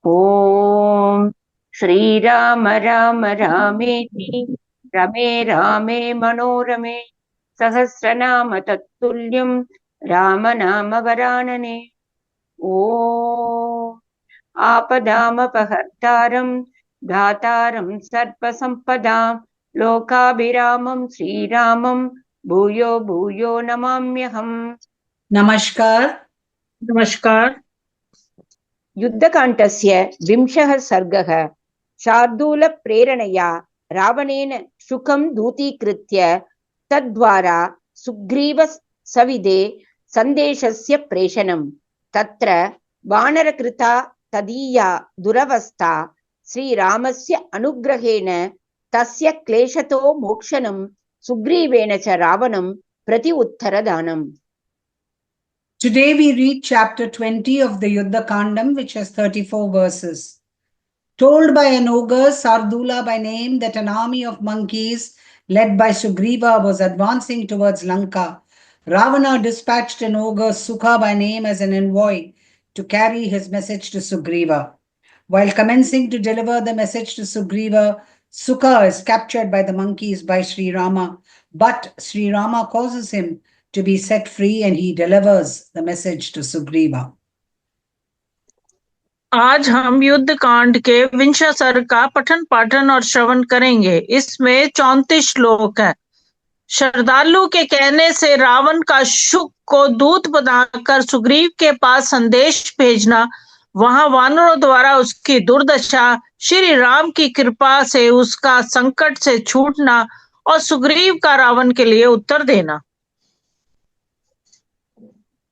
ओम श्रीराम राम रामेति रमे रामे मनोरमे सहस्रनाम तत्तुल्यं राम नाम वरानने। ओम आपदामपहर्तारं दातारं सर्वसम्पदां लोकाभिरामं श्रीरामं भूयो भूयो नमाम्यहम्। नमस्कार। नमस्कार। युद्धकाण्डस्य 20 सर्गः। शार्दूलप्रेरणया रावणेन शुकं दूतीकृत्य तद्द्वारा सुग्रीवसविधे सन्देशस्य प्रेषणम्। तत्र वानरकृता तदीया दुरवस्था श्रीरामस्य अनुग्रहेण तस्य क्लेशतो मोक्षणं सुग्रीवेण च रावणं प्रति उत्तरदानम्। Today we read chapter 20 of the Yuddha Kandam, which has 34 verses. Told by an ogre, Sardula by name, that an army of monkeys led by Sugriva was advancing towards Lanka, Ravana dispatched an ogre, Sukha by name, as an envoy to carry his message to Sugriva. While commencing to deliver the message to Sugriva, Sukha is captured by the monkeys by Sri Rama, but Sri Rama causes him to be set free and he delivers the message to Sugriva. आज हम युद्ध कांड के 20 सर्ग का पठन पाठन और श्रवण करेंगे। इसमें 34 श्लोक है। श्रद्धालु के कहने से रावण का शुक को दूत बनाकर सुग्रीव के पास संदेश भेजना, वहां वानरों द्वारा उसकी दुर्दशा, श्री राम की कृपा से उसका संकट से छूटना और सुग्रीव का रावण के लिए उत्तर देना।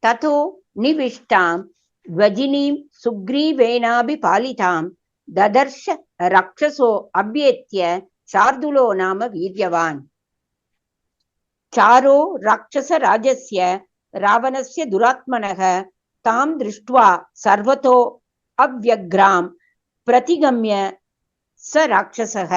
ततो निविष्टां ध्वजिनीं सुग्रीवेनाभिपालितां ददर्श राक्षसो अभ्येत्य शार्दूलो नाम वीर्यवान्। चारो राक्षसराजस्य रावणस्य दुरात्मनः तां दृष्ट्वा सर्वतो अव्यग्रां प्रतिगम्य स राक्षसः।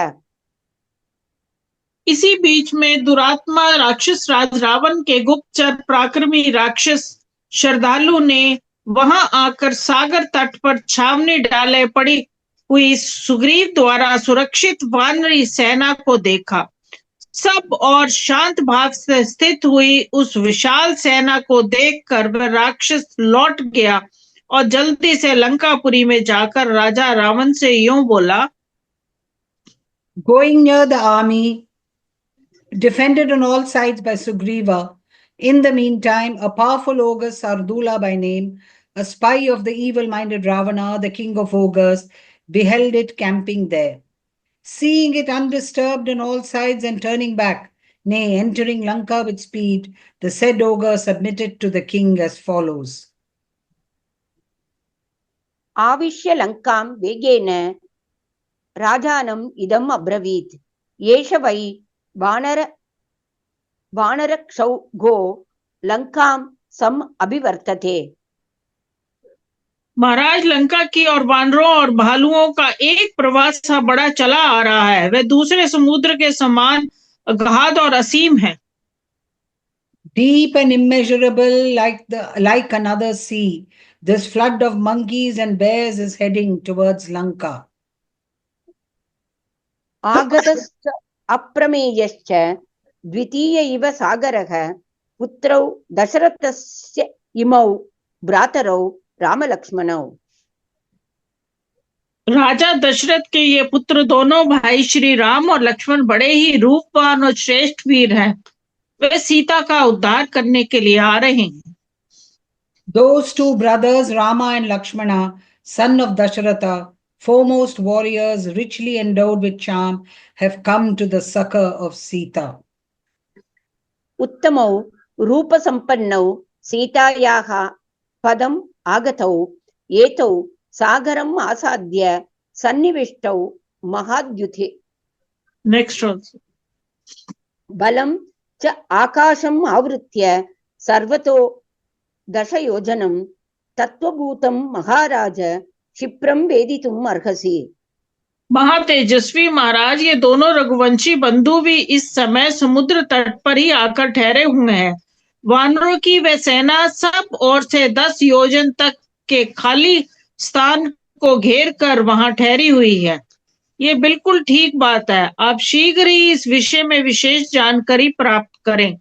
इसी बीच में दुरात्मा राक्षस राज रावण के गुप्तचर पराक्रमी राक्षस श्रद्धालु ने वहां आकर सागर तट पर छावनी डाले पड़ी हुई सुग्रीव द्वारा सुरक्षित वानरी सेना को देखा। सब और शांत भाव से स्थित हुई उस विशाल सेना को देखकर वह राक्षस लौट गया और जल्दी से लंकापुरी में जाकर राजा रावण से यूं बोला। Going near the army, defended on all sides by Sugriva, in the meantime, a powerful ogre, Sardula by name, a spy of the evil-minded Ravana, the king of ogres, beheld it camping there. Seeing it undisturbed on all sides and turning back, nay, entering Lanka with speed, the said ogre submitted to the king as follows. आविश्य लंकां वेगेन राजानम् इदम् अब्रवीत्। एष वै वानरक्षौगो लंकां सम अभिवर्तते। महाराज, लंका की और वानरों और भालुओं का एक प्रवास सा बड़ा चला आ रहा है। वह दूसरे समुद्र के समान अगाध और असीम है। Deep and immeasurable like another sea, this flood of monkeys and bears is heading towards Lanka. आगतश्च अप्रमेयश्च द्वितीय इव सागरः पुत्रौ दशरथस्य इमौ भ्रातरौ रामलक्ष्मणौ। राजा दशरथ के ये पुत्र दोनों भाई श्री राम और लक्ष्मण बड़े ही रूपवान और श्रेष्ठ वीर हैं। वे सीता का उद्धार करने के लिए आ रहे हैं। Those two brothers, Rama and Lakshmana, son of Dasharatha, foremost warriors, richly endowed with charm, have come to the succor of Sita. उत्तमौ रूपसम्पन्नौ सीतायाः पदम् आगतौ एतौ सागरम् आसाद्य सन्निविष्टौ महाद्युते। Next also. बलं च आकाशम् आवृत्य सर्वतो दशयोजनं तत्त्वभूतं महाराज क्षिप्रं वेदितुम् अर्हसि। महातेजस्वी महाराज, ये दोनों रघुवंशी बंधु भी इस समय समुद्र तट पर ही आकर ठहरे हुए हैं। वानरों की वह सेना सब ओर से 10 योजन तक के खाली स्थान को घेर कर वहां ठहरी हुई है। ये बिल्कुल ठीक बात है। आप शीघ्र ही इस विषय में विशेष जानकारी प्राप्त करें।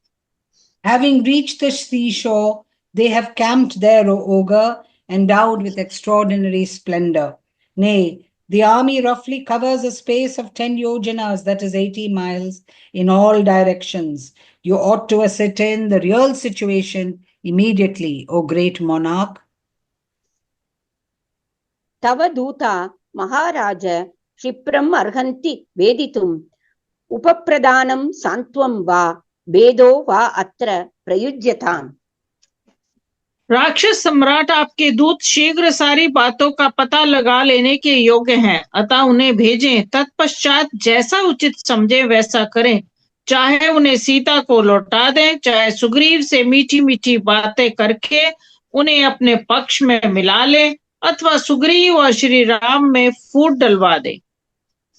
Having reached the seashore, they have camped there, O ogre, endowed with extraordinary splendor. Nay, the army roughly covers a space of 10 yojanas, that is 80 miles, in all directions. You ought to ascertain the real situation immediately, O great monarch. तव दूता महाराज क्षिप्रम् अर्हन्ति वेदितुम् उपप्रदानं सान्त्वं वा भेदो वा अत्र प्रयुज्यताम्। राक्षस सम्राट आपके दूत शीघ्र सारी बातों का पता लगा लेने के योग्य हैं, अतः उन्हें भेजें। तत्पश्चात जैसा उचित समझे वैसा करें। चाहे उन्हें सीता को लौटा दें, चाहे सुग्रीव से मीठी मीठी बातें करके उन्हें अपने पक्ष में मिला लें, अथवा सुग्रीव और श्री राम में फूट डलवा दें।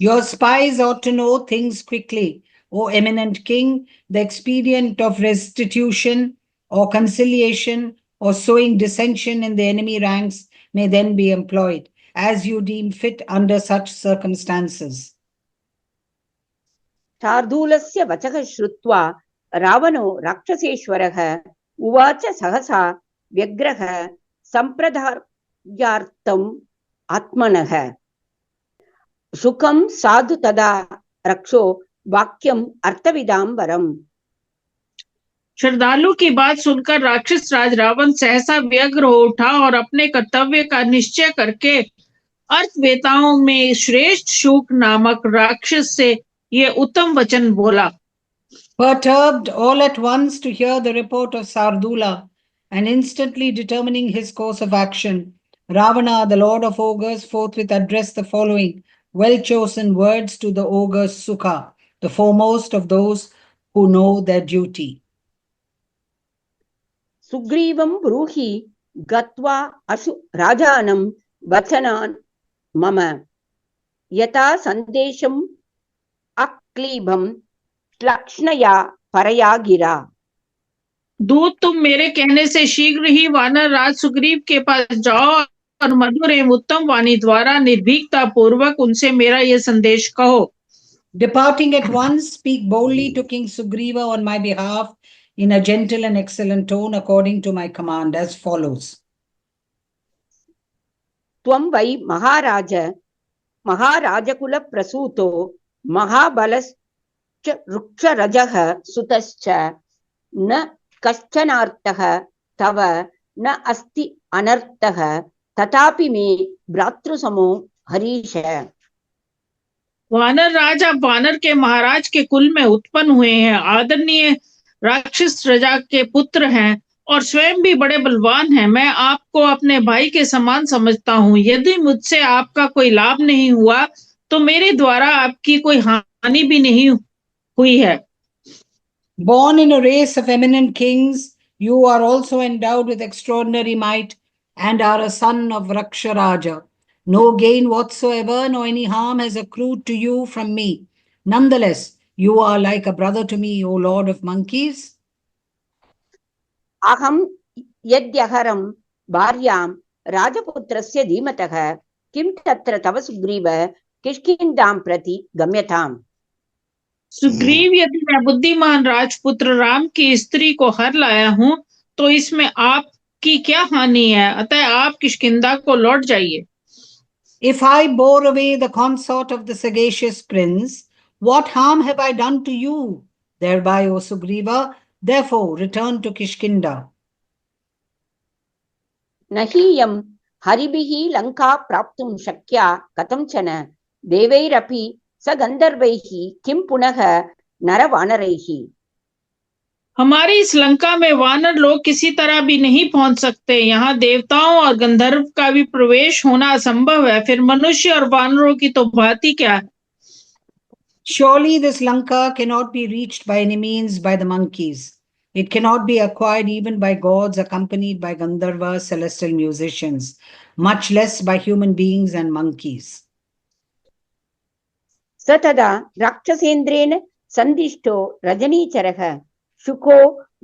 Your spies ought to know things quickly, O eminent king. The expedient of restitution or conciliation or sowing dissension in the enemy ranks may then be employed, as you deem fit under such circumstances. शार्दूलस्य वचः श्रुत्वा रावणो राक्षसेश्वरः उवाच सहसा व्यग्रः सम्प्रदायार्थम् आत्मनः सुखं साधु तदा रक्षो वाक्यम अर्थविदां वरम। श्रद्धालु की बात सुनकर राक्षस राज रावण सहसा व्यग्र हो उठा और अपने कर्तव्य का निश्चय करके अर्थवेताओं में श्रेष्ठ शुक नामक राक्षस से ये उत्तम वचन बोला। Perturbed all at once to hear the report of Sardula and instantly determining his course of action, Ravana, the lord of ogres, forthwith addressed the following well-chosen words to the ogre Sukha, the foremost of those who know their duty. सुग्रीवं ब्रूहि गत्वा अशु राजानं वचनान् मम यथा संदेशम् अक्लीबं लक्ष्णया परया गिरा। दूत, तुम मेरे कहने से शीघ्र ही वानर राज सुग्रीव के पास जाओ और मधुर एवं उत्तम वाणी द्वारा निर्भीकता पूर्वक उनसे मेरा यह संदेश कहो। Departing at once, speak boldly to King Sugriva on my behalf in a gentle and excellent tone according to my command as follows. त्वं वै महाराज महाराजकुल प्रसूतो महाबलश्च वृक्षरजः सुतश्च न कश्चनार्थः तव न अस्ति अनर्थः तथापि मे भ्रातृसमो हरीश। वानर राज, आप वानर के महाराज के कुल में उत्पन्न हुए हैं, आदरणीय राक्षस राजा के पुत्र हैं और स्वयं भी बड़े बलवान हैं। मैं आपको अपने भाई के समान समझता हूँ। यदि मुझसे आपका कोई लाभ नहीं हुआ तो मेरे द्वारा आपकी कोई हानि भी नहीं हुई है। Born in a race of eminent kings, you are also endowed with extraordinary might and are a son of Raksharaja. No gain whatsoever, nor any harm has accrued to you from me. Nonetheless, you are like a brother to me, O Lord of monkeys. अहं यद्यहरं भार्यां राजपुत्रस्य धीमतः किं तत्र तव सुग्रीव किष्किन्धां प्रति गम्यताम्। सुग्रीव, यदि मैं बुद्धिमान राजपुत्र राम की स्त्री को हर लाया हूँ तो इसमें आपकी क्या हानि है, अतः आप किष्किंधा को लौट जाइए। If I bore away the consort of the sagacious prince, what harm have I done to you? Thereby, O Sugriva, therefore return to Kishkinda. नहीयं हरिभिः Lanka प्राप्तुं शक्या कथंचन देवैरपि स गंधर्वैः किं पुनः नरवानरैः। हमारी इस लंका में वानर लोग किसी तरह भी नहीं पहुंच सकते। यहाँ देवताओं और गंधर्व का भी प्रवेश होना असंभव है, फिर मनुष्य और वानरों की तो बात ही क्या है। Surely this Lanka cannot be reached by any means by the monkeys. It cannot be acquired even by gods accompanied by Gandharva, celestial musicians, much less by human beings and monkeys. स तदा राक्षसेन्द्रेण संदिष्टो रजनीचरः शुको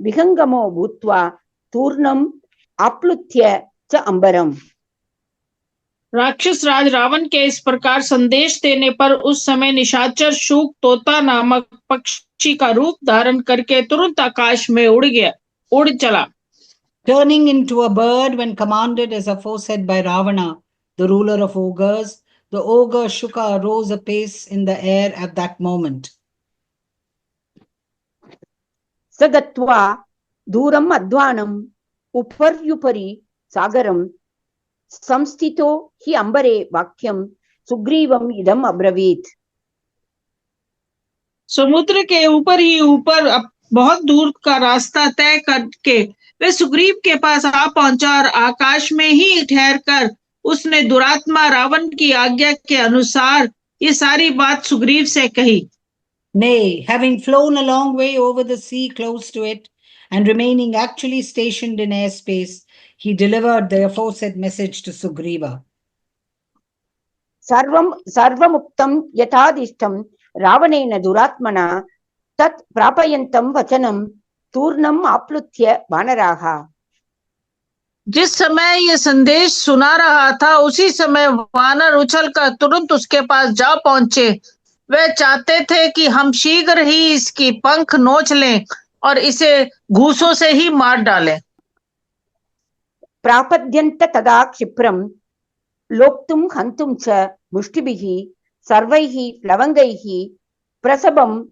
विहंगमो भूत्वा तूर्णम् आप्लुत्य च अंबरम्। राक्षस राज रावण के इस प्रकार संदेश देने पर उस समय निशाचर शूक तोता नामक पक्षी का रूप धारण करके तुरंत आकाश में उड़ चला। Turning into a bird when commanded as aforesaid by Ravana, the ruler of ogres, the ogre Shuka rose apace in the air at that moment. स गत्वा दूरम् अध्वानम् उपर्युपरि सागरं संस्थितो हि अम्बरे वाक्यं सुग्रीवम् इदम् अब्रवीत्। समुद्र के ऊपर ही ऊपर बहुत दूर का रास्ता तय करके वे सुग्रीव के पास आ पहुंचा और आकाश में ही ठहर कर उसने दुरात्मा रावण की आज्ञा के अनुसार ये सारी बात सुग्रीव से कही। Nay, having flown a long way over the sea close to it, and remaining actually stationed in airspace, he delivered the aforesaid message to Sugriva. सर्वमुक्तं यथादिष्टं रावणेन दुरात्मना तत् प्रापयन्तं वचनं तूर्णम् आप्लुत्य वानराः। जिस समय ये संदेश सुना रहा था उसी समय वानर उछलकर तुरंत उसके पास जा पहुंचे। वे चाहते थे कि हम शीघ्र ही इसकी पंख नोच लें और इसे घूसों से ही मार डालें। प्रापद्यन्त तदा क्षिप्रं लोक्तुं हन्तुं च मुष्टिभिः सर्वैः प्लवंगैः प्रसभं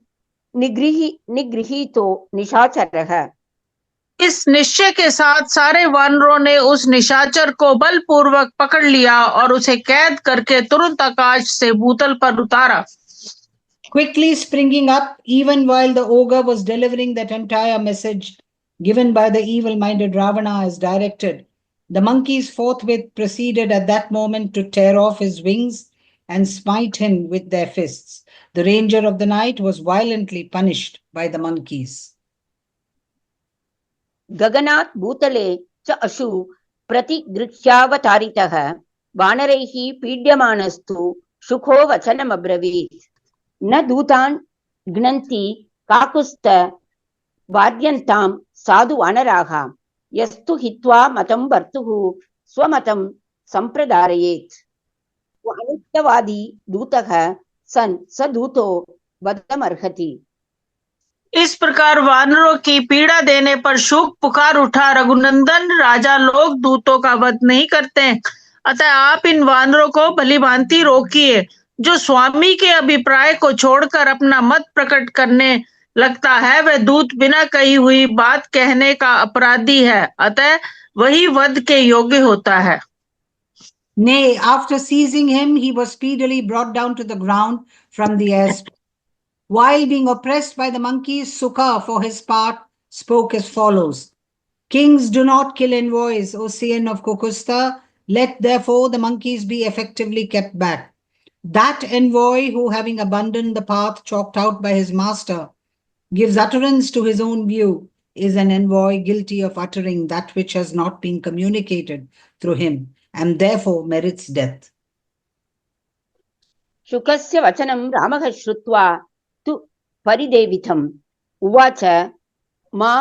निगृहीतो निशाचरः। इस निश्चय के साथ सारे वानरों ने उस निशाचर को बलपूर्वक पकड़ लिया और उसे कैद करके तुरंत आकाश से भूतल पर उतारा। Quickly springing up, even while the ogre was delivering that entire message given by the evil-minded Ravana as directed, the monkeys forthwith proceeded at that moment to tear off his wings and smite him with their fists. The ranger of the night was violently punished by the monkeys. गगनात् भूतले च अशु प्रतिगृह्यावतारितः वानरैः पीड्यमानस्तु शुको वचनमब्रवीत्। न दूतान् घ्नन्ति काकुस्थ वाद्यन्तां साधु वानराः यस्तु हित्वा मतं भर्तुः स्वमतं संप्रदारयेत्। अनित्यवादी दूतः सन् स दूतो वधमर्हति। इस प्रकार वानरों की पीड़ा देने पर शोक पुकार उठा, रघुनंदन राजा लोग दूतों का वध नहीं करते, अतः आप इन वानरों को भलीभांति रोकिए। जो स्वामी के अभिप्राय को छोड़कर अपना मत प्रकट करने लगता है वह दूत बिना कही हुई बात कहने का अपराधी है, अतः वही वध के योग्य होता है। Nay, after seizing him, he was speedily brought down to the ground from the air. While being oppressed by the monkeys, Sukha, for his part, spoke as follows. Kings do not kill envoys, O Seon of Kukusta. Let therefore the monkeys be effectively kept back. That envoy who, having abandoned the path chalked out by his master, gives utterance to his own view, is an envoy guilty of uttering that which has not been communicated through him, and therefore merits death. शुकस्य वचनं रामः श्रुत्वा तु परिदेवितम् उवाच मा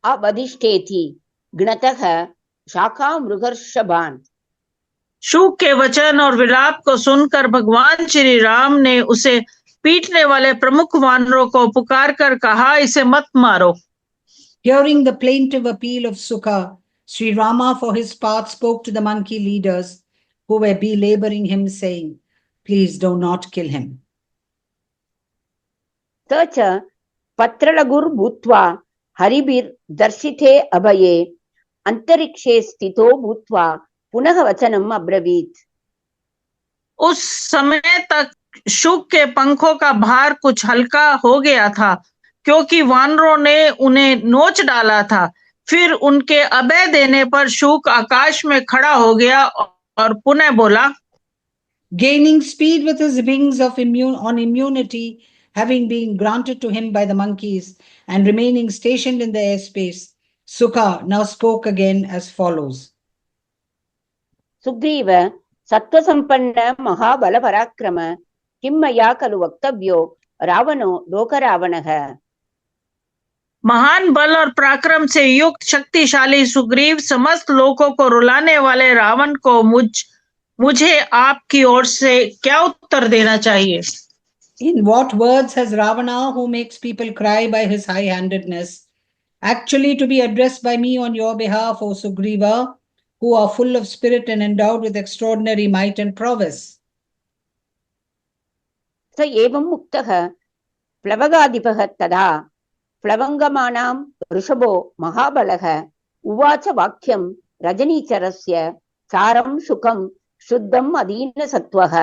अवधिष्ठेति गणतः शाखामृगर्षभान्। शुक के वचन और विलाप को सुनकर भगवान श्री राम ने उसे पीटने वाले प्रमुख वानरों को पुकार कर कहा, इसे मत मारो। Hearing the plaintive appeal of Sukha, Sri Rama for his part spoke to the monkey leaders who were belaboring him, saying, Please do not kill him. स च पत्रलघुर्भूत्वा हरिभिर्दर्शिते अभये अंतरिक्षे स्थितो भूत्वा पुनः वचनम् अब्रवीत्। उस समय तक शुक के पंखों का भार कुछ हल्का हो गया था, क्योंकि वानरों ने उन्हें नोच डाला था। फिर उनके अभय देने पर शुक आकाश में खड़ा हो गया और पुनः बोला, Gaining speed with his wings of immunity, having been granted to him by the monkeys, and remaining stationed in the airspace, Sukha now spoke again as follows. Sugriva सत्त्वसम्पन्न महाबल पराक्रम किं मया खलु वक्तव्यो रावणो लोकरावणः। महान बल और पराक्रम से युक्त शक्तिशाली सुग्रीव समस्त लोकों को रुलाने वाले रावण को मुझे आपकी ओर से क्या उत्तर देना चाहिए? In what words has Ravana, who makes people cry by his high-handedness, actually to be addressed by me on your behalf, O Sugriva, who are full of spirit and endowed with extraordinary might and prowess? स एवं मुक्तः प्लवगाधिपः तदा प्लवङ्गमानां वृषभो महाबलः उवाच वाक्यं रजनीचरस्य सारं शुकं शुद्धम अधीन सत्वः।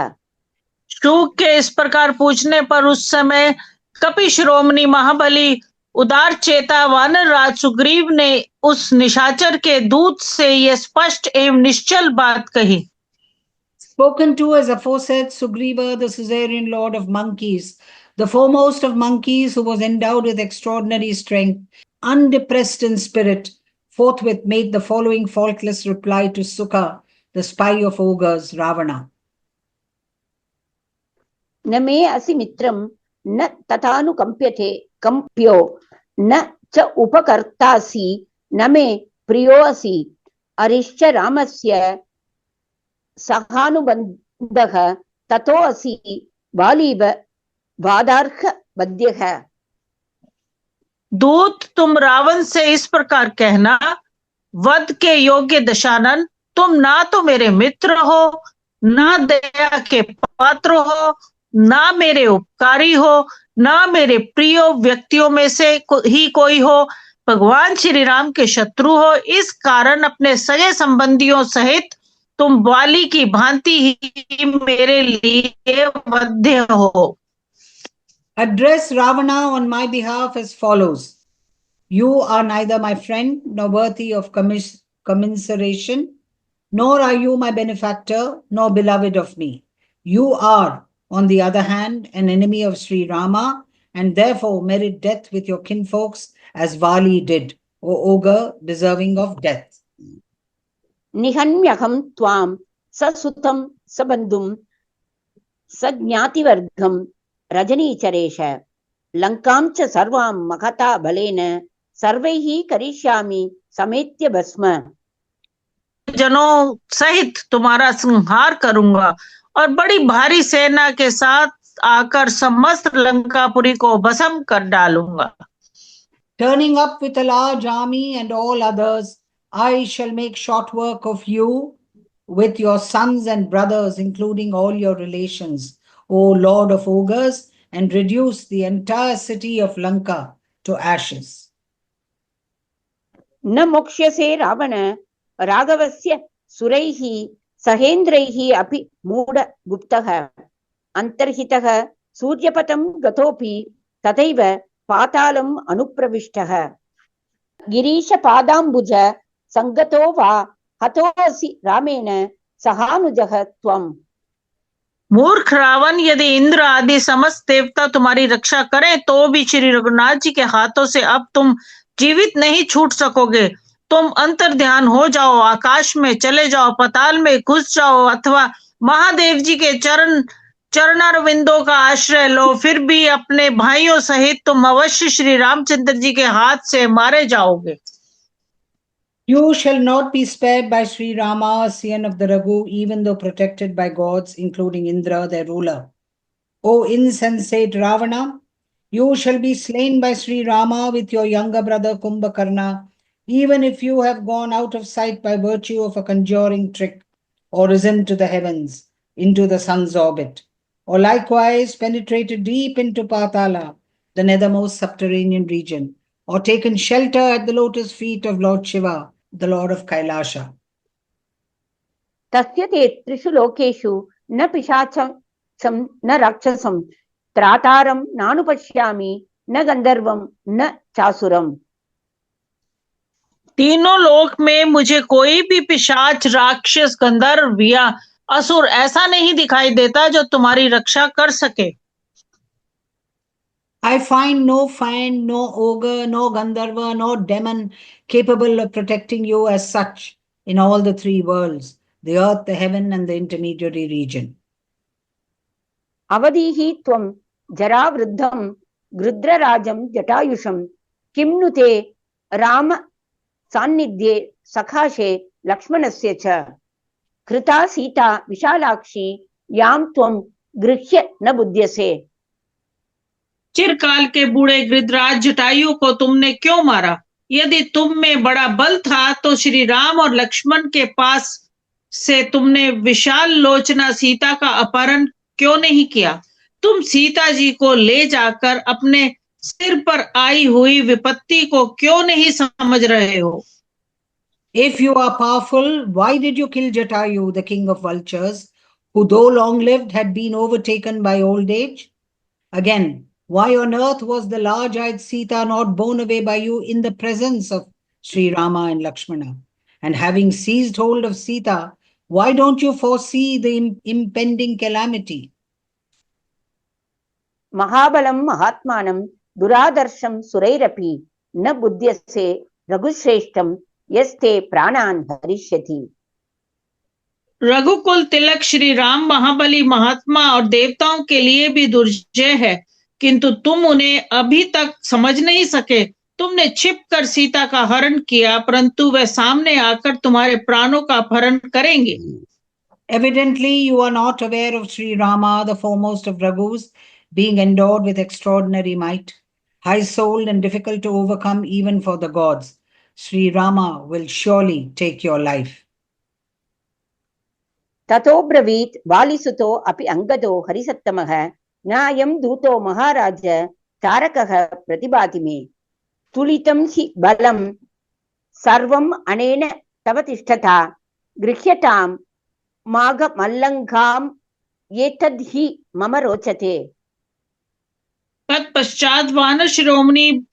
शुक के इस प्रकार पूछने पर उस समय कपि शिरोमणि महाबली उदार चेता वानर राज सुग्रीव ने उस निशाचर के दूत से यह स्पष्ट एवं निश्चल बात कही। Spoken to as aforesaid, Sugriva, the suzerain lord of monkeys, the foremost of monkeys, who was endowed with extraordinary strength, undepressed in spirit, forthwith made the following faultless reply to Sukha, the spy of ogres, Ravana. न मे असि मित्रं न तथानुकम्प्यते कम्प्यो न च उपकर्तासि न मे प्रियो असि अरिश्च रामस्य सहानुबन्धः ततो असि बालीव वादार्ह बध्यः। दूत, तुम रावण से इस प्रकार कहना, वध के योग्य दशानन, तुम ना तो मेरे मित्र हो, ना दया के पात्र हो, ना मेरे उपकारी हो, ना मेरे प्रिय व्यक्तियों में से ही कोई हो, भगवान श्री राम के शत्रु हो। इस कारण अपने सगे संबंधियों सहित तुम बाली की भांति ही मेरे लिए वध्य हो। Address Ravana on my behalf as follows. You are neither my friend nor worthy of commiseration, nor are you my benefactor nor beloved of me. You are, on the other hand, an enemy of Sri Rama, and therefore merit death with your kinfolks as Vali did, O ogre, deserving of death. निहन्म्यहं त्वां ससुतं सबन्धुं सज्ञातिवर्गं रजनीचरेश लंकां च सर्वां महता बलेन सर्वैः करिष्यामि समेत्य भस्म। जनों सहित तुम्हारा संहार करूंगा और बड़ी भारी सेना के साथ आकर समस्त लंकापुरी को भस्म कर डालूंगा। Turning up with a large army and all others, I shall make short work of you with your sons and brothers, including all your relations, O Lord of ogres, and reduce the entire city of Lanka to ashes. न मोक्ष्यसे रावण राघवस्य सुरैः सहेन्द्रैः अपि मूढ गुप्तः अन्तर्हितः सूर्यपथं गतोऽपि तथैव पातालम् अनुप्रविष्टः गिरीशपादाम्बुज संगतो वा हतोऽसि रामेण सहानुजः त्वम्। मूर्ख रावण, यदि इंद्र आदि समस्त देवता तुम्हारी रक्षा करें तो भी श्री रघुनाथ जी के हाथों से अब तुम जीवित नहीं छूट सकोगे। तुम अंतर्ध्यान हो जाओ, आकाश में चले जाओ, पाताल में घुस जाओ अथवा महादेव जी के चरणारविंदों का आश्रय लो, फिर भी अपने भाइयों सहित तुम अवश्य श्री रामचंद्र जी के हाथ से मारे जाओगे। You shall not be spared by Sri Rama, Scion of the Raghu, even though protected by gods, including Indra, their ruler. O insensate Ravana, you shall be slain by Sri Rama with your younger brother Kumbhakarna, even if you have gone out of sight by virtue of a conjuring trick, or risen to the heavens, into the sun's orbit, or likewise penetrated deep into Patala, the nethermost subterranean region, or taken shelter at the lotus feet of Lord Shiva, the Lord of Kailasha. तस्य ते त्रिषु लोकेषु न पिशाचं न राक्षसं त्रातारं नानुपश्यामि न गंधर्वं न चासुरम। तीनों लोक में मुझे कोई भी पिशाच, राक्षस, गंधर्व या असुर ऐसा नहीं दिखाई देता जो तुम्हारी रक्षा कर सके। I find no fiend, no ogre, no Gandharva, no demon capable of protecting you as such in all the three worlds, the earth, the heaven, and the intermediary region. अवधीहि त्वं जरावृद्धं गृध्रराजं जटायुषं किं नु ते राम सान्निध्ये सखाशे लक्ष्मणस्य च। कृता सीता विशालाक्षी यां त्वं गृह्य न बुध्यसे। चिरकाल के बूढ़े गृधराज जटायु को तुमने क्यों मारा? यदि तुम में बड़ा बल था तो श्री राम और लक्ष्मण के पास से तुमने विशाल लोचना सीता का अपहरण क्यों नहीं किया? तुम सीता जी को ले जाकर अपने सिर पर आई हुई विपत्ति को क्यों नहीं समझ रहे हो? If you are powerful, why did you kill Jatayu, the king of vultures, who though long lived had been overtaken by old age? Again, why on earth was the large-eyed Sita not borne away by you in the presence of Sri Rama and Lakshmana? And having seized hold of Sita, why don't you foresee the impending calamity? महाबलं महात्मानं दुरादर्शं सुरैरपि न बुध्यसे रघुश्रेष्ठं यस्ते प्राणान् हरिष्यति। रघुकुल तिलक श्री राम महाबली महात्मा और देवताओं के लिए भी दुर्जय है, किंतु तुम उन्हें अभी तक समझ नहीं सके। तुमने छिप कर सीता का हरण किया, परंतु वे सामने आकर तुम्हारे प्राणों का अपहरण करेंगे। Evidently, you are not aware of Sri Rama, the foremost of Raghus, being endowed with extraordinary might, high-souled and difficult to overcome even for the gods. Sri Rama will surely take your life. ततो ब्रवीत् वालिसुतो अपि अंगदो हरिसत्तमः न्यायं दूतो महाराज तारकः प्रतिभाति मे तुलितं हि बलं सर्वम् अनेन तव तिष्ठता गृह्यतां माघमल्लङ्घाम् एतद् हि मम रोचते। तत्पश्चात वानर शिरोमणि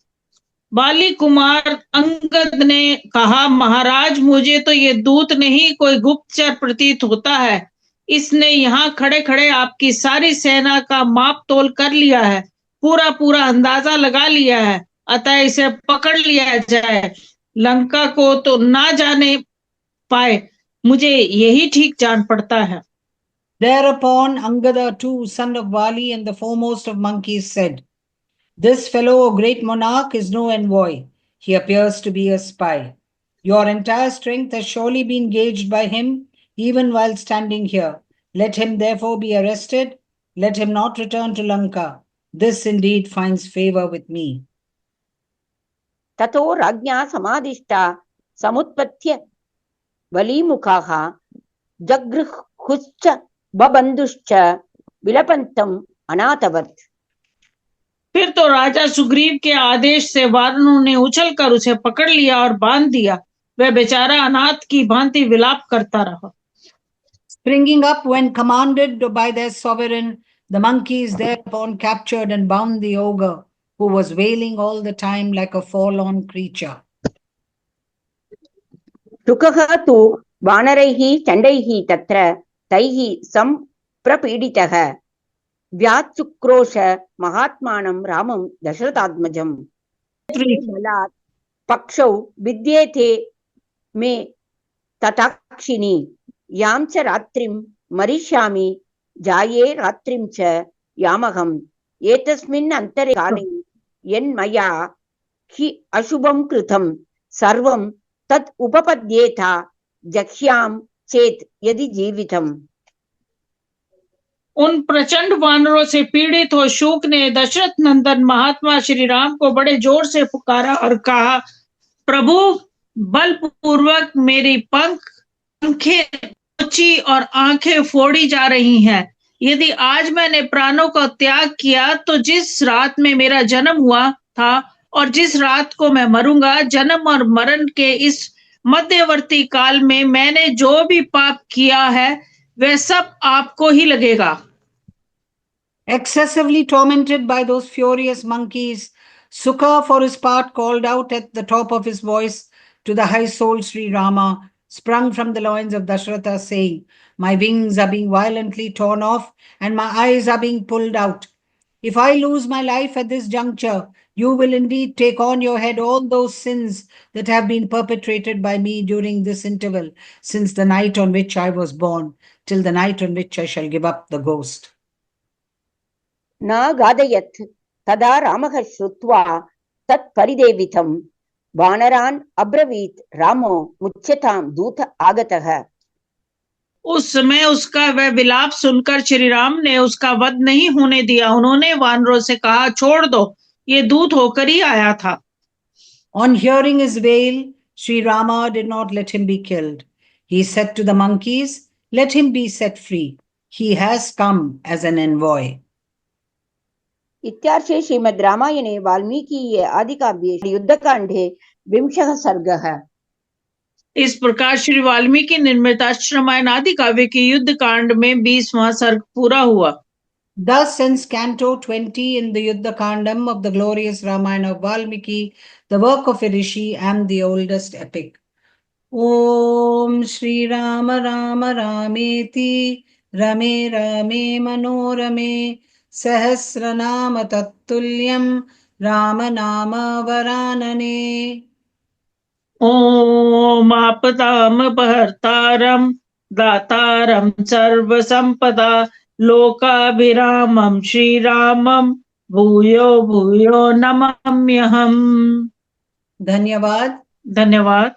बाली कुमार अंगद ने कहा, महाराज मुझे तो ये दूत नहीं कोई गुप्तचर प्रतीत होता है। इसने यहाँ खड़े खड़े आपकी सारी सेना का माप तोल कर लिया है, पूरा पूरा अंदाजा लगा लिया है, अतः इसे पकड़ लिया जाए, लंका को तो ना जाने पाए, मुझे यही ठीक जान पड़ता है। Thereupon Angada too, son of Vali and the foremost of monkeys, said, This fellow, O great monarch, is no envoy. He appears to be a spy. Your entire strength has surely been gauged by him, even while standing here. Let him therefore be arrested. Let him not return to Lanka. This indeed finds favor with me. ततो राज्ञा समादिष्टा समुत्पत्य बलीमुखाः जगृहुश्च बबन्धुश्च विलपन्तम् अनाथवत्। फिर तो राजा सुग्रीव के आदेश से वानरों ने उछल कर उसे पकड़ लिया और बांध दिया। वह बेचारा अनाथ की भांति विलाप करता रहा। Springing up when commanded by their sovereign, the monkeys thereupon captured and bound the ogre, who was wailing all the time like a forlorn creature. शुकः तु वानरैः चण्डैः तत्र तैः सम्प्रपीडितः व्याचुक्रोश महात्मानं रामं दशरथात्मजम्। बलात् पक्षौ विद्येते मे तथाक्षिणी यां च रात्रिं मरिष्यामि जाये रात्रिं च यामहम् एतस्मिन् अन्तरे काले यन्मया हि अशुभं कृतं सर्वं तत् उपपद्येत जक्ष्याम चेत यदि जीवितम्। उन प्रचंड वानरों से पीड़ित हो शुक ने दशरथ नंदन महात्मा श्री राम को बड़े जोर से पुकारा और कहा, प्रभु बलपूर्वक मेरी पंखें नोची और आंखें फोड़ी जा रही हैं। यदि आज मैंने प्राणों का त्याग किया तो जिस रात में मेरा जन्म हुआ था और जिस रात को मैं मरूंगा, जन्म और मरण के इस मध्यवर्ती काल में मैंने जो भी पाप किया है वह सब आपको ही लगेगा। Excessively tormented by those furious monkeys, Sukha for his part called out at the top of his voice to the high-souled Sri Rama, sprung from the loins of Dasharatha, saying, My wings are being violently torn off and my eyes are being pulled out. If I lose my life at this juncture, you will indeed take on your head all those sins that have been perpetrated by me during this interval, since the night on which I was born, till the night on which I shall give up the ghost. न गादयत् तदा रामः श्रुत्वा तत्परिदेवितं वानरान् अब्रवीत् रामो मुच्यतां दूत आगतः। उस समय उसका वह विलाप सुनकर श्री राम ने उसका वध नहीं होने दिया। उन्होंने वानरों से कहा, छोड़ दो, ये दूत होकर ही आया था। On hearing his wail, Sri Rama did not let him be killed. He said to the monkeys, let him be set free. He has come as an envoy. इत्यार्षे श्रीमद् रामायणे वाल्मीकि आदिकाव्ये युद्धकाण्डे 20 सर्गः। इस प्रकार श्री वाल्मीकि निर्मित रामायण आदि काव्य के युद्ध कांड में 20वां सर्ग पूरा हुआ। Thus ends Canto 20 in the Yuddha Kandam of the glorious Ramayana of Valmiki, the work of a rishi and the oldest epic. Om Shri Rama Rama Rameti Rame Rame Manorame Sahasranama Tattulyam Rama Nama Varanane. ओम आपदामपहर्तारं दातारं सर्वसंपदा लोकाभिरामं श्रीरामं भूयो भूयो नमाम्यहम्। धन्यवाद। धन्यवाद।